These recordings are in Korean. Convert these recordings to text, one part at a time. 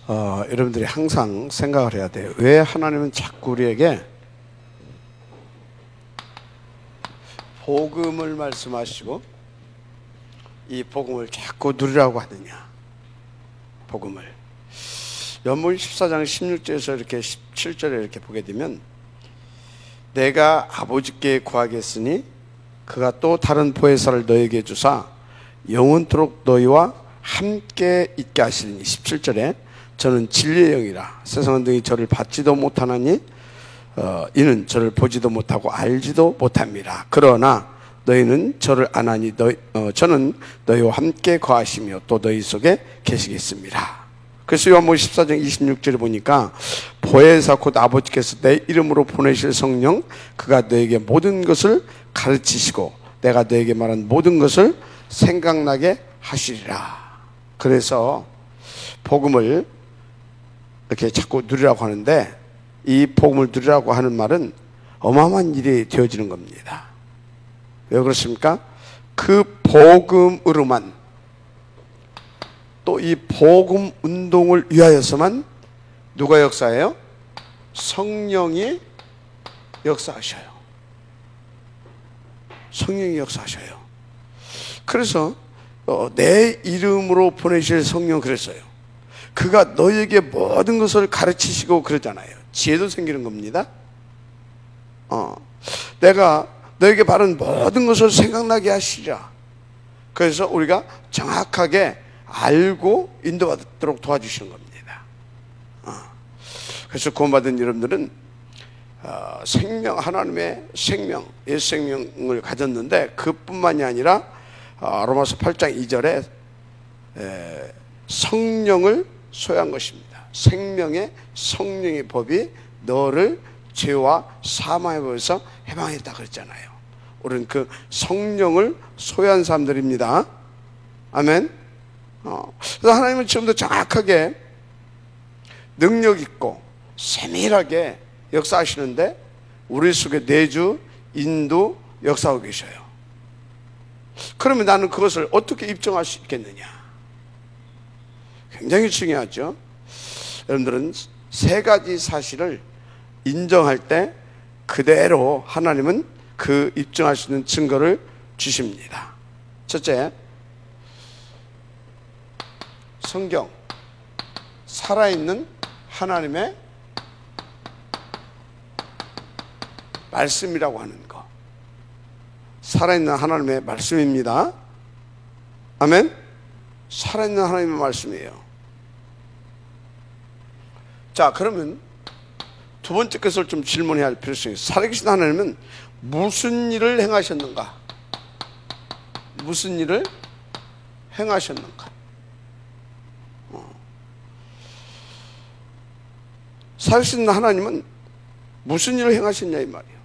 여러분들이 항상 생각을 해야 돼요. 왜 하나님은 자꾸 우리에게 복음을 말씀하시고 이 복음을 자꾸 누리라고 하느냐. 복음을 연문 14장 16절에서 이렇게 17절에 이렇게 보게 되면, 내가 아버지께 구하겠으니 그가 또 다른 보혜사를 너에게 주사 영원토록 너희와 함께 있게 하시리니. 17절에 저는 진리의 영이라 세상은 너희 저를 받지도 못하나니 이는 저를 보지도 못하고 알지도 못합니다. 그러나 너희는 저를 아나니 저는 너희와 함께 거하시며 또 너희 속에 계시겠습니다. 그래서 요한복음 14장 26절에 보니까 보혜사 곧 아버지께서 내 이름으로 보내실 성령 그가 너에게 모든 것을 가르치시고 내가 너에게 말한 모든 것을 생각나게 하시리라. 그래서 복음을 이렇게 자꾸 누리라고 하는데, 이 복음을 누리라고 하는 말은 어마어마한 일이 되어지는 겁니다. 왜 그렇습니까? 그 복음으로만, 또 이 복음 운동을 위하여서만 누가 역사해요? 성령이 역사하셔요. 성령이 역사하셔요. 그래서 내 이름으로 보내실 성령, 그랬어요. 그가 너에게 모든 것을 가르치시고 그러잖아요. 지혜도 생기는 겁니다. 내가 너에게 바른 모든 것을 생각나게 하시리라. 그래서 우리가 정확하게 알고 인도받도록 도와주시는 겁니다. 그래서 구원받은 여러분들은 생명, 하나님의 생명, 예수 생명을 가졌는데, 그뿐만이 아니라 로마서 8장 2절에 성령을 소유한 것입니다. 생명의 성령의 법이 너를 죄와 사망의 법에서 해방했다 그랬잖아요. 우리는 그 성령을 소유한 사람들입니다. 아멘. 그래서 하나님은 지금도 정확하게 능력 있고 세밀하게 역사하시는데, 우리 속에 내주 인도 역사하고 계셔요. 그러면 나는 그것을 어떻게 입증할 수 있겠느냐? 굉장히 중요하죠. 여러분들은 세 가지 사실을 인정할 때 그대로 하나님은 그 입증할 수 있는 증거를 주십니다. 첫째, 성경, 살아있는 하나님의 말씀이라고 하는 거. 살아있는 하나님의 말씀입니다. 아멘. 살아있는 하나님의 말씀이에요. 자, 그러면 두 번째 것을 좀 질문해야 할 필요성이 있어요. 살아계신 하나님은 무슨 일을 행하셨는가? 무슨 일을 행하셨는가? 살아계신 하나님은 무슨 일을 행하셨냐 이 말이에요.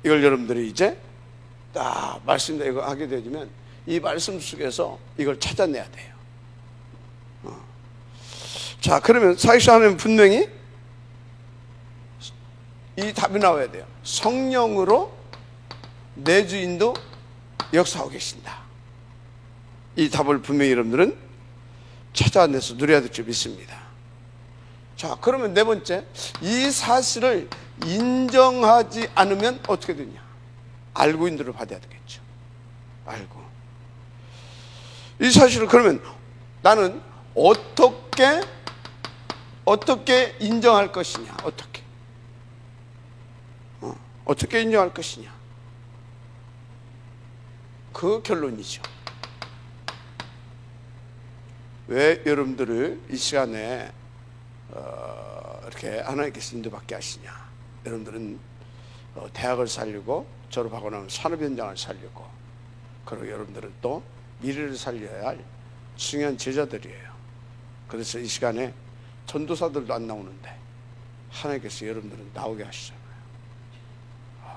이걸 여러분들이 이제 딱 말씀 이거 하게 되면 이 말씀 속에서 이걸 찾아내야 돼요. 자, 그러면 살아계신 하나님은 분명히 이 답이 나와야 돼요. 성령으로 내주인도 역사하고 계신다. 이 답을 분명히 여러분들은 찾아내서 누려야 될 줄 믿습니다. 자, 그러면 네 번째, 이 사실을 인정하지 않으면 어떻게 되냐? 알고 인도를 받아야 되겠죠. 알고. 이 사실을 그러면 나는 어떻게 인정할 것이냐? 어떻게 인정할 것이냐? 그 결론이죠. 왜 여러분들을 이 시간에 이렇게 하나님께서 인도받게 하시냐? 여러분들은 대학을 살리고 졸업하고 나면 산업 현장을 살리고, 그리고 여러분들은 또 미래를 살려야 할 중요한 제자들이에요. 그래서 이 시간에 전도사들도 안 나오는데 하나님께서 여러분들은 나오게 하시잖아요.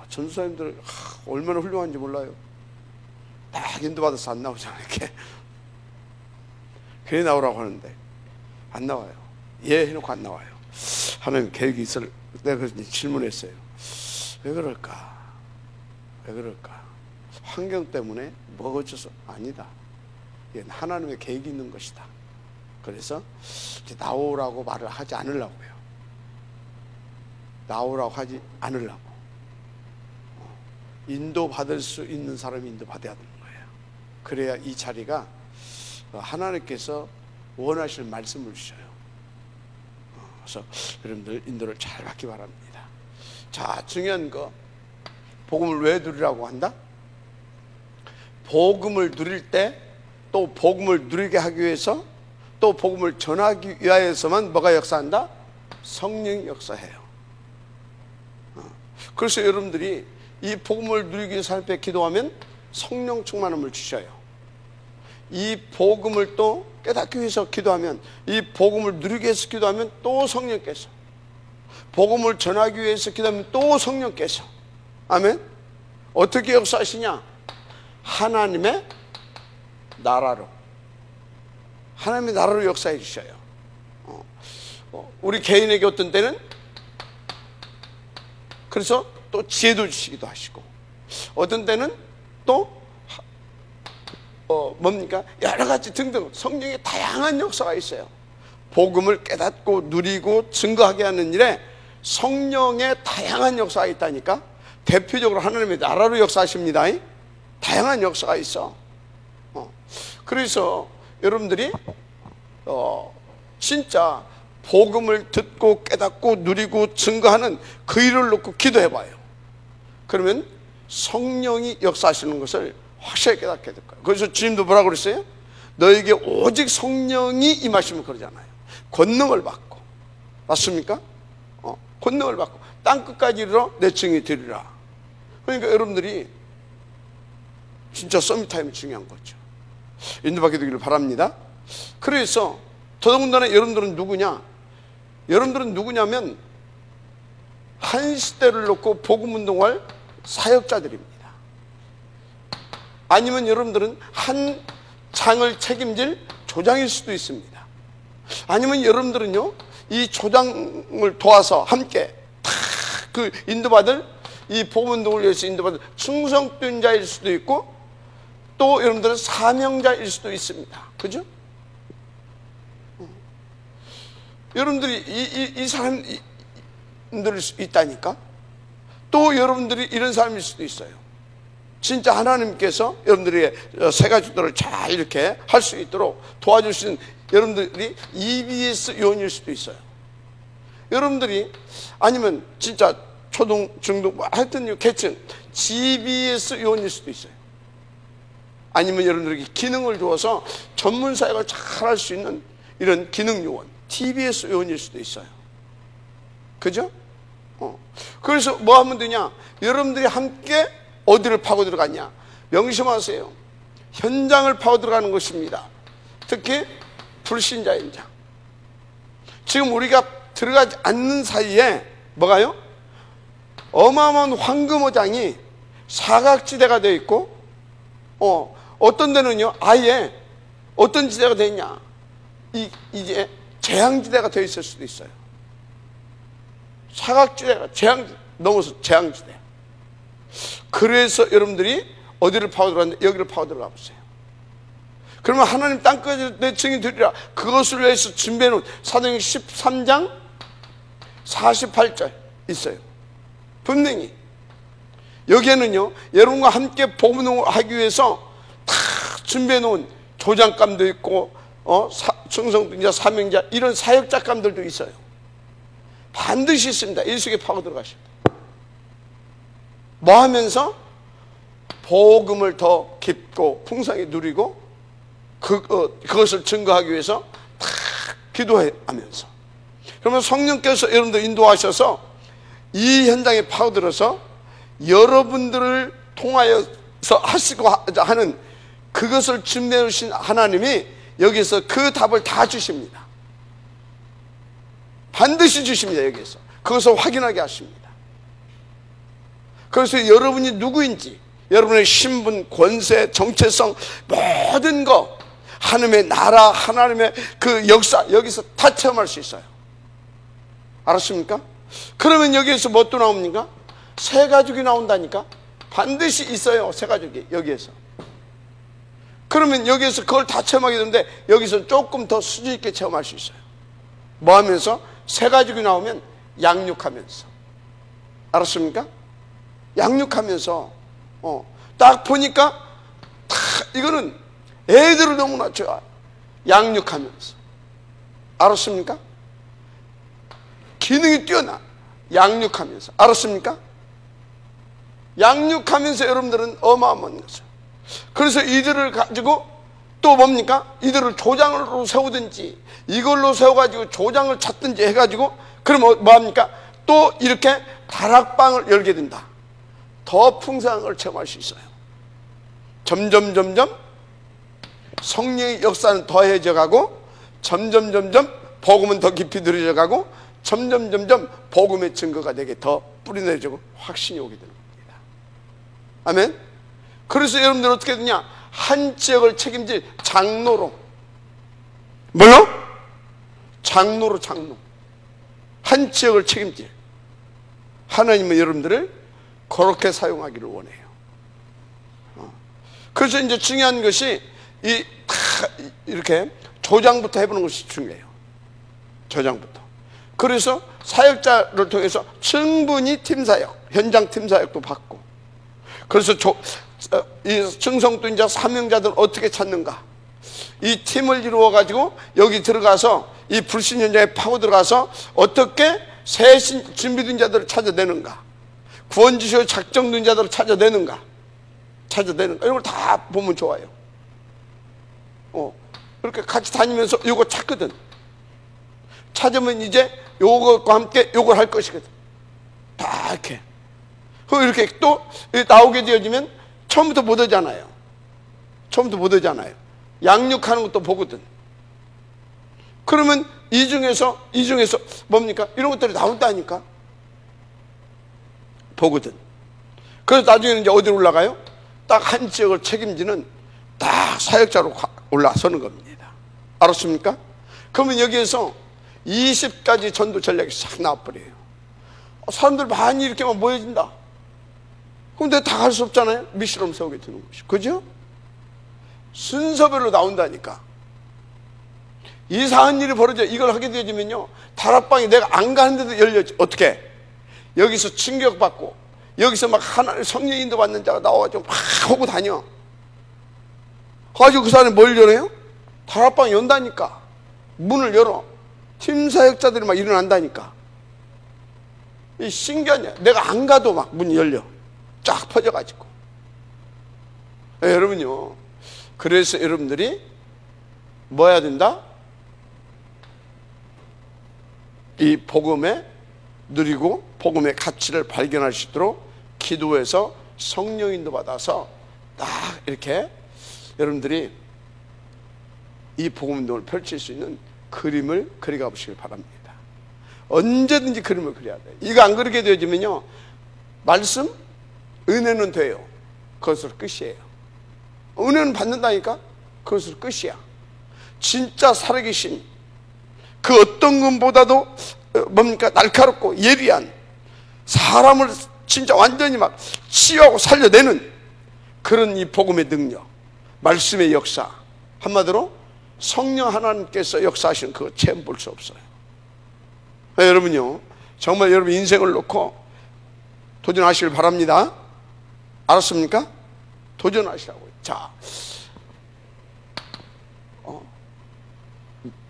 전도사님들 얼마나 훌륭한지 몰라요. 딱 인도받아서 안 나오잖아요. 이렇게 괜히 나오라고 하는데 안 나와요. 예 해놓고 안 나와요. 하나님 계획이 있을, 내가 그래서 질문했어요. 왜 그럴까? 왜 그럴까? 환경 때문에 뭐가 어째서? 아니다. 이건 하나님의 계획이 있는 것이다. 그래서 나오라고 말을 하지 않으려고요. 나오라고 하지 않으려고. 인도받을 수 있는 사람이 인도받아야 되는 거예요. 그래야 이 자리가 하나님께서 원하실 말씀을 주셔요. 그래서 여러분들 인도를 잘 받기 바랍니다. 자, 중요한 거, 복음을 왜 누리라고 한다? 복음을 누릴 때 또 복음을 누리게 하기 위해서 또 복음을 전하기 위하여서만 뭐가 역사한다? 성령이 역사해요. 그래서 여러분들이 이 복음을 누리기 위해서 하나님께 기도하면 성령 충만함을 주셔요. 이 복음을 또 깨닫기 위해서 기도하면, 이 복음을 누리기 위해서 기도하면 또 성령께서, 복음을 전하기 위해서 기도하면 또 성령께서, 아멘. 어떻게 역사하시냐? 하나님의 나라로, 하나님의 나라로 역사해 주셔요. 우리 개인에게 어떤 때는 그래서 또 지혜도 주시기도 하시고, 어떤 때는 또 뭡니까? 여러 가지 등등 성령의 다양한 역사가 있어요. 복음을 깨닫고 누리고 증거하게 하는 일에 성령의 다양한 역사가 있다니까. 대표적으로 하나님의 나라로 역사하십니다. 다양한 역사가 있어. 그래서 여러분들이 진짜 복음을 듣고 깨닫고 누리고 증거하는 그 일을 놓고 기도해봐요. 그러면 성령이 역사하시는 것을 확실히 깨닫게 될 거예요. 그래서 주님도 뭐라고 그랬어요? 너에게 오직 성령이 임하시면 그러잖아요. 권능을 받고, 맞습니까? 권능을 받고 땅끝까지 이르러 내 증이 되리라. 그러니까 여러분들이 진짜 서밋타임이 중요한 거죠. 인도받게 되기를 바랍니다. 그래서 더더군다나 여러분들은 누구냐? 여러분들은 누구냐면 한 시대를 놓고 복음운동할 사역자들입니다. 아니면 여러분들은 한 장을 책임질 조장일 수도 있습니다. 아니면 여러분들은요, 이 조장을 도와서 함께 그 인도받을, 이 복음운동을 위해서 인도받을 충성된 자일 수도 있고, 또 여러분들은 사명자일 수도 있습니다. 그죠? 여러분들이 이 사람들이 있다니까. 또 여러분들이 이런 사람일 수도 있어요. 진짜 하나님께서 여러분들의 세 가지들을 잘 이렇게 할 수 있도록 도와주시는 여러분들이 EBS 요원일 수도 있어요. 여러분들이 아니면 진짜 초등, 중등, 하여튼 계층 GBS 요원일 수도 있어요. 아니면 여러분들에게 기능을 주어서 전문 사역을 잘 할 수 있는 이런 기능 요원, TBS 요원일 수도 있어요. 그죠? 그래서 뭐 하면 되냐? 여러분들이 함께 어디를 파고 들어갔냐? 명심하세요. 현장을 파고 들어가는 것입니다. 특히 불신자 현장. 지금 우리가 들어가지 않는 사이에 뭐가요? 어마어마한 황금어장이 사각지대가 되어 있고, 어떤 데는요, 아예 어떤 지대가 되어 있냐? 이제 재앙지대가 되어 있을 수도 있어요. 사각지대가 넘어서 재앙지대. 그래서 여러분들이 어디를 파고 들어갔는데 여기를 파고 들어가 보세요. 그러면 하나님 땅까지 내 증인 되리라. 그것을 위해서 준비해놓은 사도행전 13장 48절 있어요. 분명히 여기에는요, 여러분과 함께 복음을 하기 위해서 다 준비해놓은 조장감도 있고, 충성자, 사명자, 이런 사역자감들도 있어요. 반드시 있습니다. 일 속에 파고 들어가십니다. 뭐 하면서? 복음을 더 깊고 풍성하게 누리고 그것을 증거하기 위해서 다 기도하면서, 그러면 성령께서 여러분들 인도하셔서 이 현장에 파고들어서 여러분들을 통하여서 하시고 하는 그것을 준비해 주신 하나님이 여기서 그 답을 다 주십니다. 반드시 주십니다. 여기서 그것을 확인하게 하십니다. 그래서 여러분이 누구인지, 여러분의 신분, 권세, 정체성, 모든 거, 하나님의 나라, 하나님의 그 역사, 여기서 다 체험할 수 있어요. 알았습니까? 그러면 여기에서 뭐 또 나옵니까? 새 가족이 나온다니까. 반드시 있어요. 새 가족이 여기에서. 그러면 여기에서 그걸 다 체험하게 되는데 여기서 조금 더 수준 있게 체험할 수 있어요. 뭐 하면서? 세 가지가 나오면 양육하면서. 알았습니까? 양육하면서 딱 보니까 다 이거는 애들을 너무나 좋아. 양육하면서. 알았습니까? 기능이 뛰어나. 양육하면서. 알았습니까? 양육하면서 여러분들은 어마어마한 것을. 그래서 이들을 가지고 또 뭡니까? 이들을 조장으로 세우든지 이걸로 세워가지고 조장을 찾든지 해가지고 그러면 뭐합니까? 또 이렇게 다락방을 열게 된다. 더 풍성한 걸 체험할 수 있어요. 점점 성령의 역사는 더해져 가고 점점 복음은 더 깊이 들여져 가고 점점 복음의 증거가 내게 더 뿌리내리고 확신이 오게 되는 겁니다. 아멘. 그래서 여러분들 어떻게 되냐? 한 지역을 책임질 장로로. 뭘로? 장로. 한 지역을 책임질. 하나님은 여러분들을 그렇게 사용하기를 원해요. 그래서 이제 중요한 것이 이렇게 조장부터 해보는 것이 중요해요. 조장부터. 그래서 사역자를 통해서 충분히 팀사역, 현장 팀사역도 받고. 그래서 이 충성도인자 사명자들은 어떻게 찾는가? 이 팀을 이루어 가지고 여기 들어가서 이 불신 현장에 파고 들어가서 어떻게 새 준비된 자들을 찾아내는가? 구원지시의 작정된 자들을 찾아내는가? 이런 걸 다 보면 좋아요. 그렇게 같이 다니면서 요거 찾거든. 찾으면 이제 요것과 함께 요걸 할 것이거든. 다 이렇게. 이렇게 또 나오게 되어지면 처음부터 못 오잖아요. 양육하는 것도 보거든. 그러면 이 중에서 뭡니까? 이런 것들이 나온다니까. 보거든. 그래서 나중에는 이제 어디로 올라가요? 딱 한 지역을 책임지는 딱 사역자로 올라서는 겁니다. 알았습니까? 그러면 여기에서 20가지 전도 전략이 싹 나와버려요. 사람들 많이 이렇게만 모여진다. 그럼 내가 다 갈 수 없잖아요. 미션을 세우게 되는 것이. 그죠? 순서별로 나온다니까. 이상한 일이 벌어져. 이걸 하게 되어지면요, 다락방이 내가 안 가는데도 열렸지. 어떻게? 여기서 충격받고 여기서 막 하나님 성령 인도 받는 자가 나와가지고 막 하고 다녀. 가지고 그 사람이 뭘 열어요? 다락방 연다니까. 문을 열어. 팀 사역자들이 막 일어난다니까. 이 신기하냐. 내가 안 가도 막 문이 열려. 쫙 퍼져가지고. 여러분요, 그래서 여러분들이 뭐 해야 된다? 이 복음에 누리고 복음의 가치를 발견할 수 있도록 기도해서 성령 인도 받아서 딱 이렇게 여러분들이 이 복음 운동을 펼칠 수 있는 그림을 그려가 보시길 바랍니다. 언제든지 그림을 그려야 돼요. 이거 안 그리게 되어지면요, 말씀, 은혜는 돼요. 그것으로 끝이에요. 은혜는 받는다니까? 그것으로 끝이야. 진짜 살아계신 그 어떤 것보다도 뭡니까? 날카롭고 예리한, 사람을 진짜 완전히 막 치유하고 살려내는 그런 이 복음의 능력, 말씀의 역사, 한마디로 성령 하나님께서 역사하시는 그거 체험 볼 수 없어요. 여러분요, 정말 여러분 인생을 놓고 도전하시길 바랍니다. 알았습니까? 도전하시라고요. 자,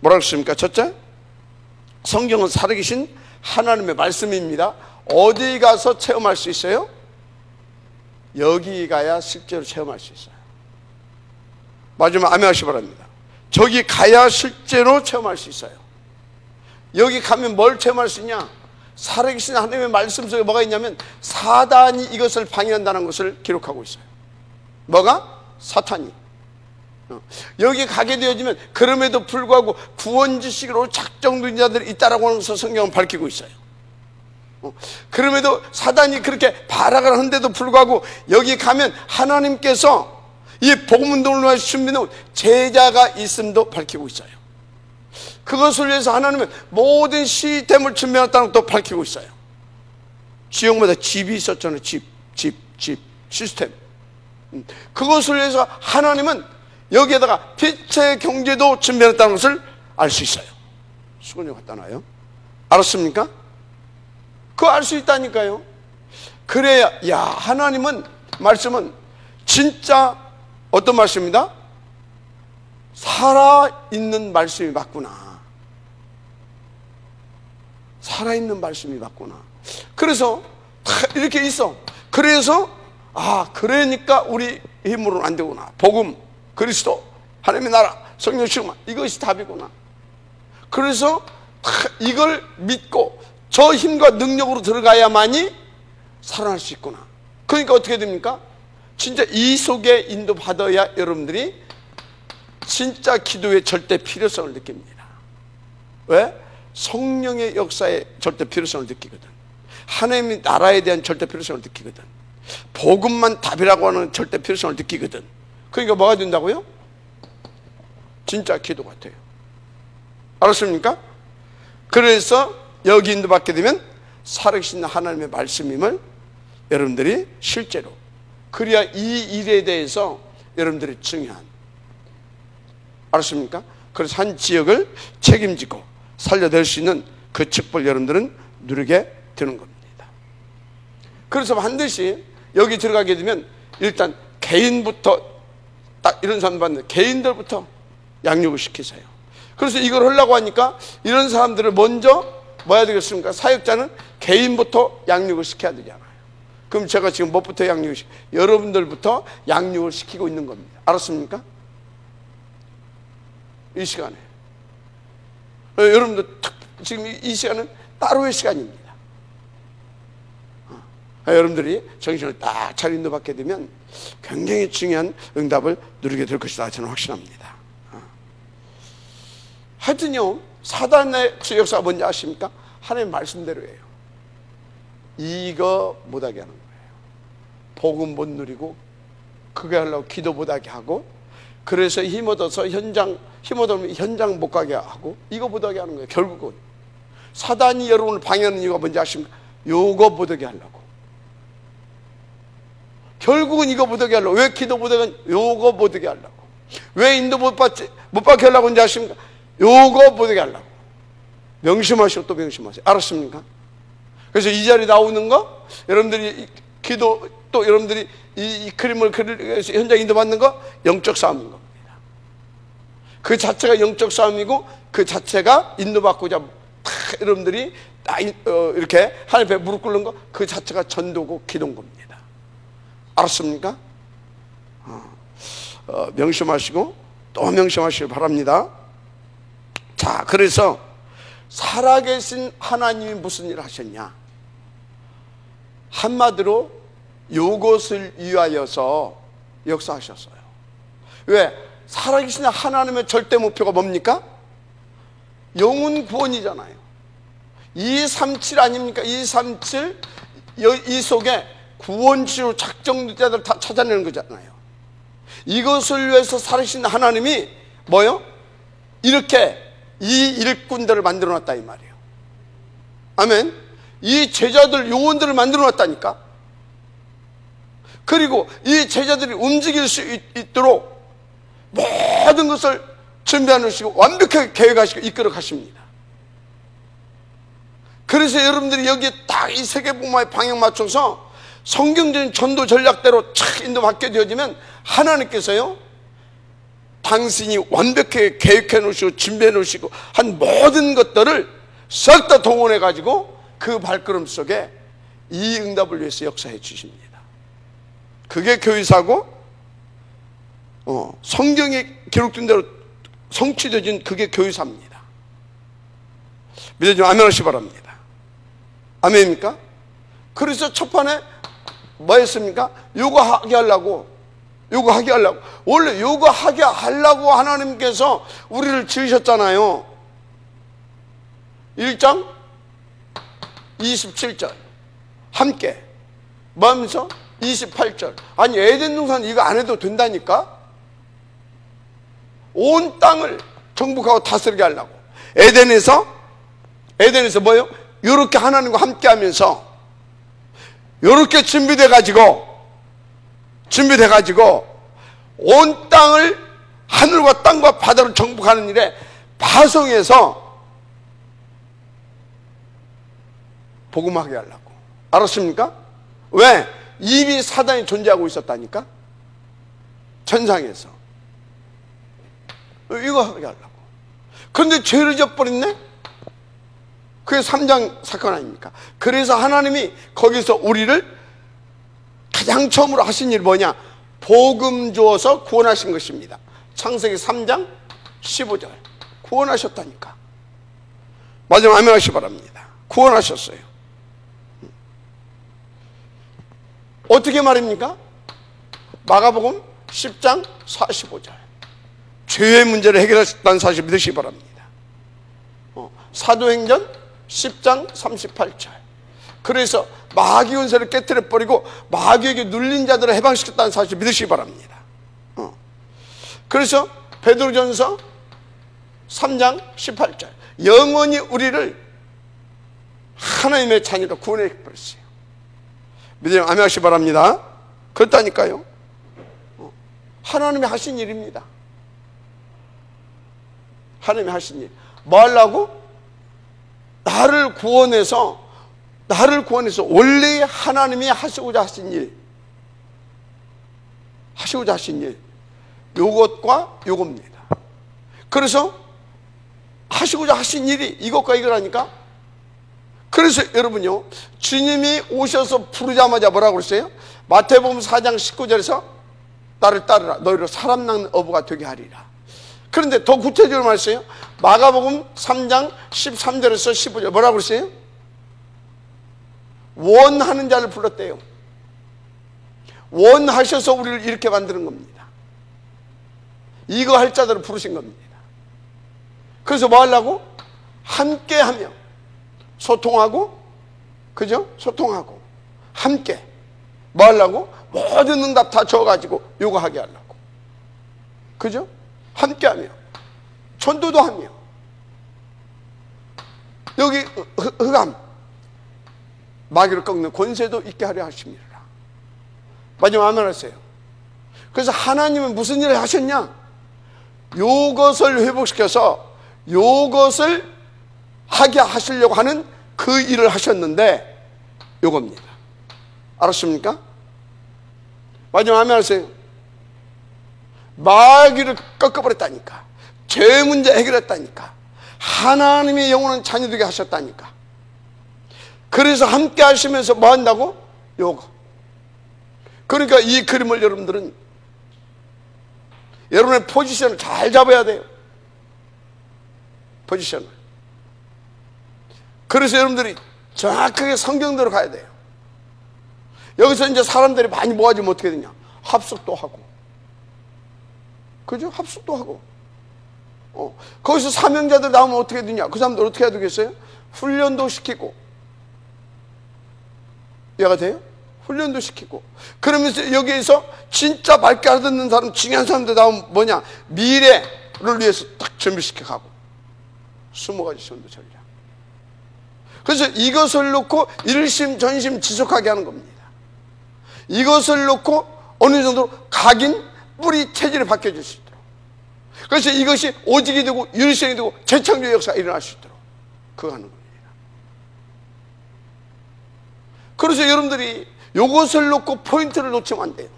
뭐라고 했습니까? 첫째, 성경은 살아계신 하나님의 말씀입니다. 어디 가서 체험할 수 있어요? 여기 가야 실제로 체험할 수 있어요. 마지막 아멘 하시기 바랍니다. 저기 가야 실제로 체험할 수 있어요. 여기 가면 뭘 체험할 수 있냐? 살아계신 하나님의 말씀 속에 뭐가 있냐면 사단이 이것을 방해한다는 것을 기록하고 있어요. 뭐가? 사탄이. 여기 가게 되어지면 그럼에도 불구하고 구원지식으로 작정된 자들이 있다라고 하는 것을 성경은 밝히고 있어요. 그럼에도 사단이 그렇게 발악을 하는데도 불구하고 여기 가면 하나님께서 이 복음운동을 위해서 준비해놓은 제자가 있음도 밝히고 있어요. 그것을 위해서 하나님은 모든 시스템을 준비해놨다는 것도 밝히고 있어요. 지역마다 집이 있었잖아요. 집 시스템. 그것을 위해서 하나님은 여기에다가 빛의 경제도 준비했다는 것을 알 수 있어요. 수건이 갖다 놔요. 알았습니까? 그거 알 수 있다니까요. 그래야 야, 하나님은 말씀은 진짜 어떤 말씀입니다? 살아있는 말씀이 맞구나. 살아있는 말씀이 맞구나. 그래서 이렇게 있어. 그래서 그러니까 우리 힘으로는 안 되구나. 복음, 그리스도, 하나님의 나라, 성령 충만, 이것이 답이구나. 그래서 이걸 믿고 저 힘과 능력으로 들어가야만이 살아날 수 있구나. 그러니까 어떻게 됩니까? 진짜 이 속에 인도받아야 여러분들이 진짜 기도의 절대 필요성을 느낍니다. 왜? 성령의 역사의 절대 필요성을 느끼거든. 하나님의 나라에 대한 절대 필요성을 느끼거든. 복음만 답이라고 하는 절대 필요성을 느끼거든. 그러니까 뭐가 된다고요? 진짜 기도 같아요. 알았습니까? 그래서 여기 인도받게 되면 살아계신 하나님의 말씀임을 여러분들이 실제로, 그래야 이 일에 대해서 여러분들이 증여한, 알았습니까? 그래서 한 지역을 책임지고 살려낼 수 있는 그 축복을 여러분들은 누리게 되는 겁니다. 그래서 반드시 여기 들어가게 되면 일단 개인부터, 딱 이런 사람 받는 개인들부터 양육을 시키세요. 그래서 이걸 하려고 하니까 이런 사람들을 먼저 뭐 해야 되겠습니까? 사역자는 개인부터 양육을 시켜야 되잖아요. 그럼 제가 지금 뭐부터 양육을 여러분들부터 양육을 시키고 있는 겁니다. 알았습니까? 이 시간에 여러분들 지금 이 시간은 따로의 시간입니다. 여러분들이 정신을 딱 잘 인도받게 되면 굉장히 중요한 응답을 누리게 될 것이다, 저는 확신합니다. 하여튼요, 사단의 역사가 뭔지 아십니까? 하나님의 말씀대로예요. 이거 못하게 하는 거예요. 복음 못 누리고 그게 하려고 기도 못하게 하고, 그래서 힘 얻어서 힘 현장 못 가게 하고, 이거 못하게 하는 거예요. 결국은 사단이 여러분을 방해하는 이유가 뭔지 아십니까? 요거 못하게 하려고. 결국은 이거 못하게 하려고. 왜 기도 못하게? 요거 못하게 하려고. 왜 인도 못 받게 하려고 하는지 아십니까? 요거 못하게 하려고. 명심하시고 또 명심하세요. 알았습니까? 그래서 이 자리에 나오는 거, 여러분들이 기도, 또 여러분들이 이 그림을 그리면서 현장 인도받는 거, 영적 싸움인 겁니다. 그 자체가 영적 싸움이고, 그 자체가 인도받고자 여러분들이 이렇게 하나님 앞에 무릎 꿇는 거, 그 자체가 전도고 기도인 겁니다. 알았습니까? 명심하시고 또 명심하시길 바랍니다. 자, 그래서 살아계신 하나님이 무슨 일을 하셨냐? 한마디로 요것을 위하여서 역사하셨어요. 왜? 살아계신 하나님의 절대 목표가 뭡니까? 영혼 구원이잖아요. 237 아닙니까? 237, 이 속에 구원치로 작정된 자들 다 찾아내는 거잖아요. 이것을 위해서 살아계신 하나님이 뭐요? 이렇게 이 일꾼들을 만들어 놨다 이 말이에요. 아멘. 이 제자들, 요원들을 만들어 놨다니까. 그리고 이 제자들이 움직일 수 있도록 모든 것을 준비해 놓으시고 완벽하게 계획하시고 이끌어 가십니다. 그래서 여러분들이 여기에 딱 이 세계복음화의 방향 맞춰서 성경적인 전도 전략대로 착 인도받게 되어지면 하나님께서요, 당신이 완벽하게 계획해 놓으시고 준비해 놓으시고 한 모든 것들을 싹 다 동원해 가지고 그 발걸음 속에 이 응답을 위해서 역사해 주십니다. 그게 교회사고, 성경에 기록된 대로 성취되어진 그게 교회사입니다. 믿어주면 아멘 하시기 바랍니다. 아멘입니까? 그래서 첫판에 뭐 했습니까? 요거 하게 하려고. 원래 요거 하게 하려고 하나님께서 우리를 지으셨잖아요. 1장 27절 함께 뭐 하면서 28절, 아니 에덴 동산 이거 안 해도 된다니까. 온 땅을 정복하고 다스리게 하려고 에덴에서 뭐예요? 요렇게 하나님과 함께 하면서 요렇게 준비돼 가지고 온 땅을 하늘과 땅과 바다를 정복하는 일에 파송해서 복음하게 하려고. 알았습니까? 왜? 이미 사단이 존재하고 있었다니까? 천상에서. 이거 하게 하려고. 그런데 죄를 져버렸네? 그게 3장 사건 아닙니까? 그래서 하나님이 거기서 우리를 가장 처음으로 하신 일이 뭐냐? 복음 주어서 구원하신 것입니다. 창세기 3장 15절. 구원하셨다니까. 마지막 아멘 하시기 바랍니다. 구원하셨어요. 어떻게 말입니까? 마가복음 10장 45절. 죄의 문제를 해결하셨다는 사실 믿으시기 바랍니다. 사도행전 10장 38절. 그래서 마귀 운세를 깨뜨려 버리고 마귀에게 눌린 자들을 해방시켰다는 사실 믿으시기 바랍니다. 그래서 베드로전서 3장 18절. 영원히 우리를 하나님의 자녀로 구원해 버렸어요. 믿으면 아멘 하시기 바랍니다. 그렇다니까요. 하나님이 하신 일입니다. 하나님이 하신 일. 뭐 하려고? 나를 구원해서 원래 하나님이 하시고자 하신 일, 요것과 요겁니다. 그래서 하시고자 하신 일이 이것과 이거라니까. 그래서 여러분요, 주님이 오셔서 부르자마자 뭐라고 그랬어요? 마태복음 4장 19절에서 나를 따르라, 너희를 사람 낳는 어부가 되게 하리라. 그런데 더 구체적으로 말했어요. 마가복음 3장 13절에서 15절 뭐라고 그랬어요? 원하는 자를 불렀대요. 원하셔서 우리를 이렇게 만드는 겁니다. 이거 할 자들을 부르신 겁니다. 그래서 뭐 하려고? 함께하며 소통하고, 그죠? 소통하고 함께 뭐 하려고? 모든 응답 다 줘가지고 요거 하게 하려고. 그죠? 함께하며 전도도 하며 여기 흑암 마귀를 꺾는 권세도 있게 하려 하십니다. 마지막 아멘 하세요. 그래서 하나님은 무슨 일을 하셨냐? 요것을 회복시켜서 요것을 하게 하시려고 하는 그 일을 하셨는데 요겁니다. 알았습니까? 마지막 아멘 하세요. 마귀를 꺾어버렸다니까. 죄 문제 해결했다니까. 하나님의 영혼은 자녀되게 하셨다니까. 그래서 함께 하시면서 뭐 한다고? 요거. 그러니까 이 그림을 여러분들은 여러분의 포지션을 잘 잡아야 돼요. 포지션을. 그래서 여러분들이 정확하게 성경대로 가야 돼요. 여기서 이제 사람들이 많이 모아지면 어떻게 되냐? 합숙도 하고, 그죠? 합숙도 하고. 거기서 사명자들 나오면 어떻게 되냐? 그 사람들 어떻게 해야 되겠어요? 훈련도 시키고. 이해가 돼요? 훈련도 시키고. 그러면서 여기에서 진짜 맑게 알아듣는 사람, 중요한 사람들 나오면 뭐냐? 미래를 위해서 딱 준비시켜 가고. 20가지 전도 전략. 그래서 이것을 놓고 일심전심 지속하게 하는 겁니다. 이것을 놓고 어느 정도 각인 뿌리 체질이 바뀌어질 수 있도록. 그래서 이것이 오직이 되고 율성이 되고 재창조의 역사가 일어날 수 있도록 그거 하는 겁니다. 그래서 여러분들이 이것을 놓고 포인트를 놓치면 안 돼요.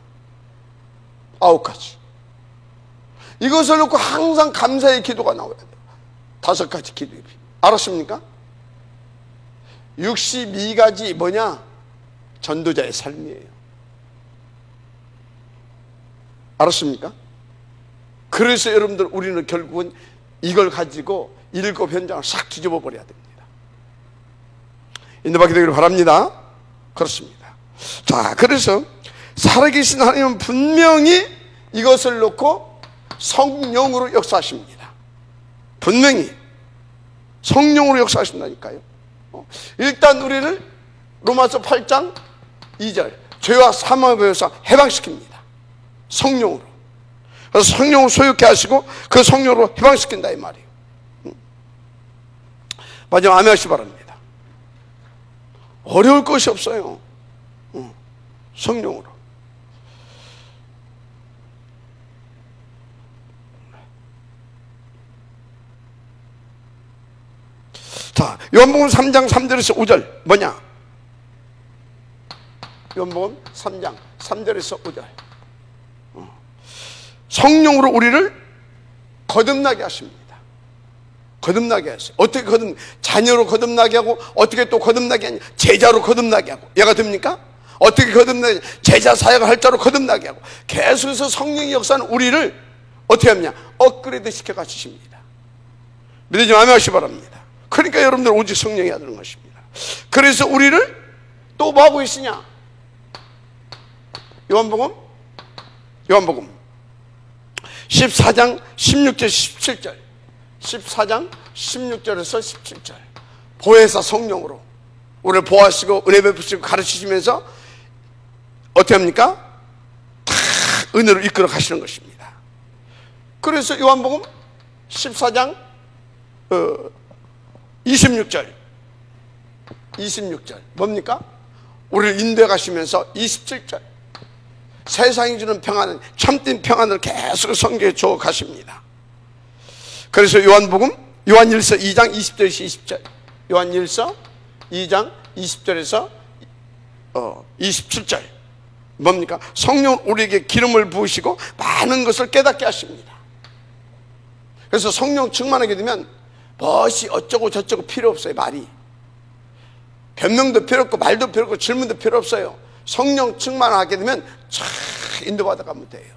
9가지. 이것을 놓고 항상 감사의 기도가 나와야 돼요. 5가지 기도의 비. 알았습니까? 62가지 뭐냐? 전도자의 삶이에요. 알았습니까? 그래서 여러분들 우리는 결국은 이걸 가지고 7 현장을 싹 뒤집어 버려야 됩니다. 인도받게 되기를 바랍니다. 그렇습니다. 자, 그래서 살아계신 하나님은 분명히 이것을 놓고 성령으로 역사하십니다. 분명히 성령으로 역사하신다니까요. 일단 우리를 로마서 8장 2절 죄와 사망에서 해방시킵니다. 성령으로. 그래서 성령을 소유케 하시고 그 성령으로 해방시킨다 이 말이에요. 마지막 아멘 하시기 바랍니다. 어려울 것이 없어요. 성령으로. 자, 요한복음 3장 3절에서 5절 뭐냐? 요한복음 3장 3절에서 5절. 성령으로 우리를 거듭나게 하십니다. 거듭나게 하세요. 어떻게 자녀로 거듭나게 하고, 어떻게 또 거듭나게 하냐? 제자로 거듭나게 하고. 얘가 됩니까? 어떻게 거듭나게, 제자 사역을 할 자로 거듭나게 하고, 계속해서 성령의 역사는 우리를 어떻게 하느냐? 업그레이드 시켜 가시십니다. 믿으지 마시기 바랍니다. 그러니까 여러분들 오직 성령이 하는 것입니다. 그래서 우리를 또 뭐 하고 있으냐? 요한복음 14장 16절 17절 14장 16절에서 17절 보혜사 성령으로 우리를 보호하시고 은혜 베푸시고 가르치시면서 어떻게 합니까? 다 은혜로 이끌어 가시는 것입니다. 그래서 요한복음 14장 26절 뭡니까? 우리를 인도해 가시면서 27절 세상이 주는 평안은 참된 평안을 계속 선교해 줘 가십니다. 그래서 요한일서 2장 20절에서 20절 요한일서 2장 20절에서 27절 뭡니까? 성령 우리에게 기름을 부으시고 많은 것을 깨닫게 하십니다. 그래서 성령 충만하게 되면 무엇이 어쩌고 저쩌고 필요 없어요. 말이 변명도 필요 없고 말도 필요 없고 질문도 필요 없어요. 성령 충만하게 되면 쫙 인도받아 가면 돼요.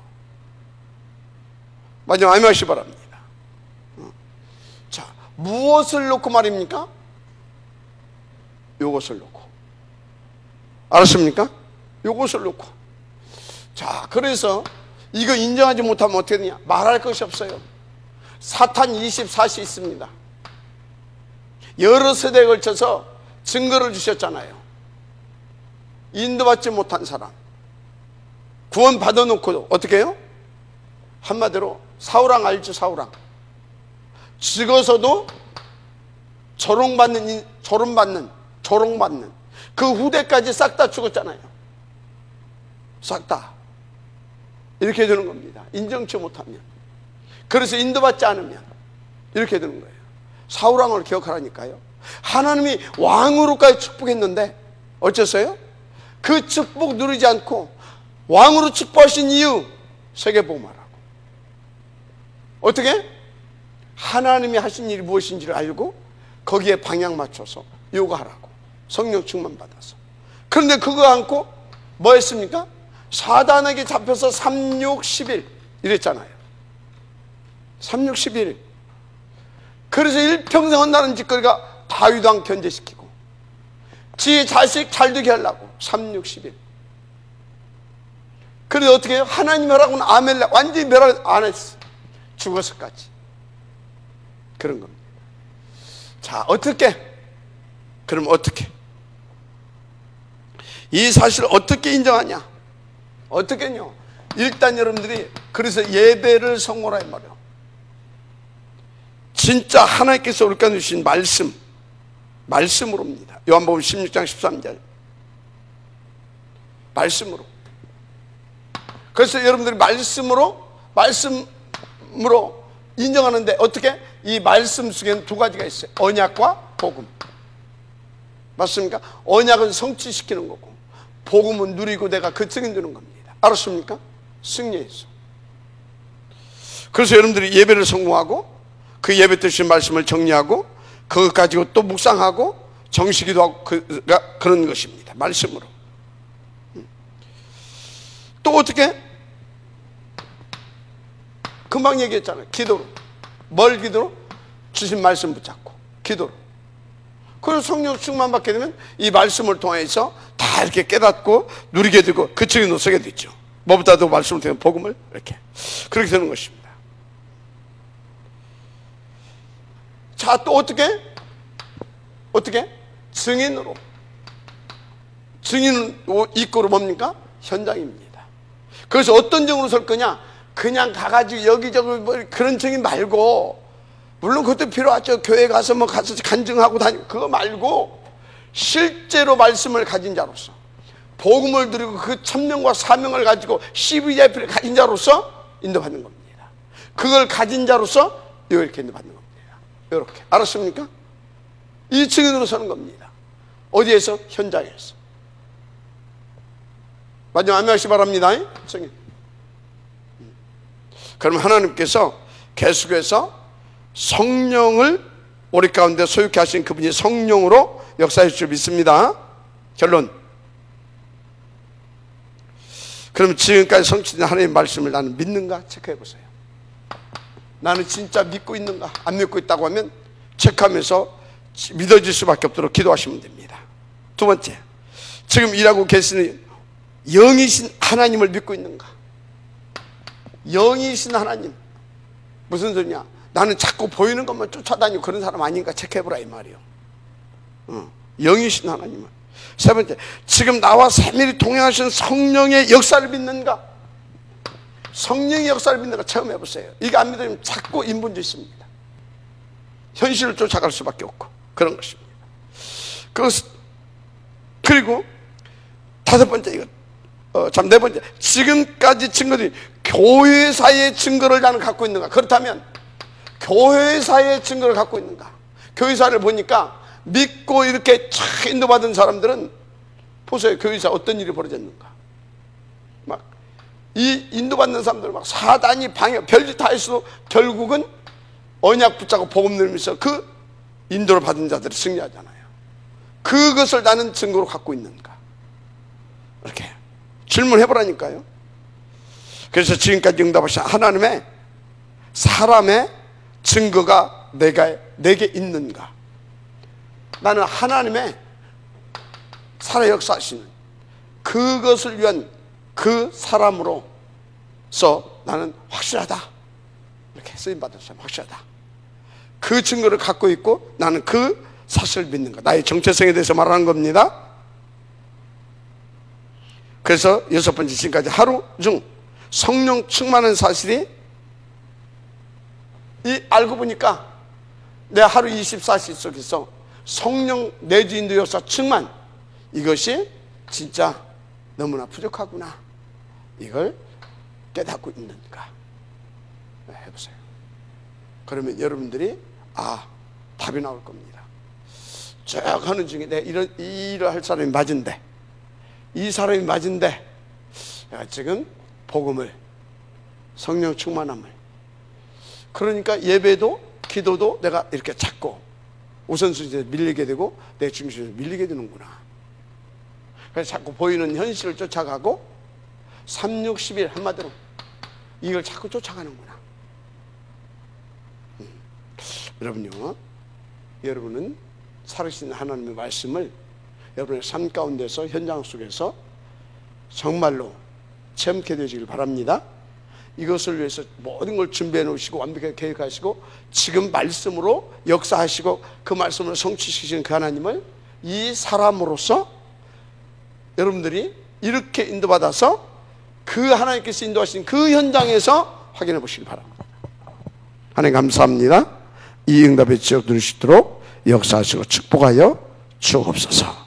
마지막 아멘하시기 바랍니다. 자, 무엇을 놓고 말입니까? 요것을 놓고. 알았습니까? 요것을 놓고. 자, 그래서 이거 인정하지 못하면 어떻게 되냐? 말할 것이 없어요. 사탄 24시 있습니다. 여러 세대에 걸쳐서 증거를 주셨잖아요. 인도받지 못한 사람 구원 받아놓고 어떻게 해요? 한마디로 사우랑 알죠? 사우랑 죽어서도 조롱받는 그 후대까지 싹 다 죽었잖아요. 싹 다 이렇게 되는 겁니다. 인정치 못하면. 그래서 인도받지 않으면 이렇게 되는 거예요. 사우랑을 기억하라니까요. 하나님이 왕으로까지 축복했는데 어째서요? 그 축복 누리지 않고 왕으로 축복하신 이유 세계복음하라고. 어떻게? 하나님이 하신 일이 무엇인지를 알고 거기에 방향 맞춰서 요구하라고. 성령 충만 받아서. 그런데 그거 안고 뭐 했습니까? 사단에게 잡혀서 3, 6, 10일 이랬잖아요. 3, 6, 11일. 그래서 일평생 한다는 짓거리가 다윗왕 견제시키고 지 자식 잘되게 하려고 3, 6, 11. 그래서 어떻게 해요? 하나님 멸하고는 아멜렉 완전히 멸할 안 했어. 죽어서까지. 그런 겁니다. 자, 어떻게? 그럼 어떻게? 이 사실을 어떻게 인정하냐? 어떻게요? 일단 여러분들이 그래서 예배를 성공하라 이 말이에요. 진짜 하나님께서 우리가 주신 말씀으로입니다. 요한복음 16장 13절 말씀으로. 그래서 여러분들이 말씀으로 인정하는데 어떻게? 이 말씀 속에는 두 가지가 있어요. 언약과 복음. 맞습니까? 언약은 성취시키는 거고 복음은 누리고 내가 그 증인 되는 겁니다. 알았습니까? 승리해서. 그래서 여러분들이 예배를 성공하고 그 예배 때 주신 말씀을 정리하고 그것 가지고 또 묵상하고 정식기도 하고 그런 것입니다. 말씀으로. 또 어떻게? 금방 얘기했잖아요. 기도로. 뭘 기도로? 주신 말씀 붙잡고 기도로. 그래서 성령 충만 받게 되면 이 말씀을 통해서 다 이렇게 깨닫고 누리게 되고 그 책에 놓서게 되죠. 뭐보다도 말씀을 통해 복음을 이렇게 그렇게 되는 것입니다. 자, 또 어떻게? 증인으로. 증인은 이꼬로 뭡니까? 현장입니다. 그래서 어떤 증으로 설 거냐? 그냥 가가지고 여기저기 뭐 그런 증인 말고, 물론 그것도 필요하죠. 교회 가서 뭐 가서 간증하고 다니고 그거 말고 실제로 말씀을 가진 자로서 복음을 드리고 그 천명과 사명을 가지고 CVIP를 가진 자로서 인도받는 겁니다. 그걸 가진 자로서 이렇게 인도받는 겁니다. 이렇게. 알았습니까? 이 증인으로 서는 겁니다. 어디에서? 현장에서. 마지막 아멘 하시기 바랍니다. 증인. 그럼 하나님께서 계속해서 성령을 우리 가운데 소유케 하신 그분이 성령으로 역사하실 줄 믿습니다. 결론. 그럼 지금까지 성취된 하나님의 말씀을 나는 믿는가? 체크해 보세요. 나는 진짜 믿고 있는가? 안 믿고 있다고 하면 체크하면서 믿어질 수밖에 없도록 기도하시면 됩니다. 두 번째, 지금 일하고 계시는 영이신 하나님을 믿고 있는가? 영이신 하나님. 무슨 소리냐? 나는 자꾸 보이는 것만 쫓아다니고 그런 사람 아닌가 체크해보라 이 말이요. 영이신 하나님을. 세 번째, 지금 나와 세밀히 동행하시는 성령의 역사를 믿는가? 성령의 역사를 믿는가 체험해보세요. 이게 안 믿으면 자꾸 인본주의 있습니다. 현실을 쫓아갈 수밖에 없고 그런 것입니다. 그리고 다섯 번째, 이거 네 번째, 지금까지 증거들이 교회사의 증거를 나는 갖고 있는가? 그렇다면 교회사의 증거를 갖고 있는가? 교회사를 보니까 믿고 이렇게 촥 인도받은 사람들은 보세요. 교회사 어떤 일이 벌어졌는가? 막 이 인도받는 사람들 막 사단이 방해, 별짓 다 했어도 결국은 언약 붙잡고 복음 누리면서 그 인도를 받은 자들이 승리하잖아요. 그것을 나는 증거로 갖고 있는가? 이렇게 질문해보라니까요. 그래서 지금까지 응답하신 하나님의 사람의 증거가 내게 있는가? 나는 하나님의 살아 역사하시는 그것을 위한 그 사람으로서 나는 확실하다. 이렇게 쓰임받은 사람 확실하다. 그 증거를 갖고 있고 나는 그 사실을 믿는가? 나의 정체성에 대해서 말하는 겁니다. 그래서 여섯 번째, 지금까지 하루 중 성령 충만한 사실이 알고 보니까 내 하루 24시 속에서 성령 내주 인도 역사 충만, 이것이 진짜 너무나 부족하구나. 이걸 깨닫고 있는가? 해보세요. 그러면 여러분들이 답이 나올 겁니다. 쭉 하는 중에 내가 이러 할 사람이 맞은데, 이 사람이 맞은데 내가 지금 복음을, 성령 충만함을, 그러니까 예배도 기도도 내가 이렇게 찾고 우선순위에 밀리게 되고 내 중심에서 밀리게 되는구나. 그래서 자꾸 보이는 현실을 쫓아가고 3, 6, 11 한마디로 이걸 자꾸 쫓아가는구나. 여러분요, 여러분은 살아계신 하나님의 말씀을 여러분의 삶 가운데서, 현장 속에서 정말로 체험케 되시길 바랍니다. 이것을 위해서 모든 걸 준비해 놓으시고 완벽하게 계획하시고 지금 말씀으로 역사하시고 그 말씀으로 성취시키시는 그 하나님을 이 사람으로서 여러분들이 이렇게 인도받아서 그 하나님께서 인도하신 그 현장에서 확인해 보시기 바랍니다. 하나님 감사합니다. 이 응답의 지역 누리시도록 역사하시고 축복하여 주옵소서.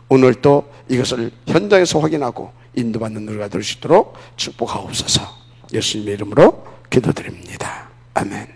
오늘도 이것을 현장에서 확인하고 인도받는 누리가 될 수 있도록 축복하옵소서. 예수님의 이름으로 기도드립니다. 아멘.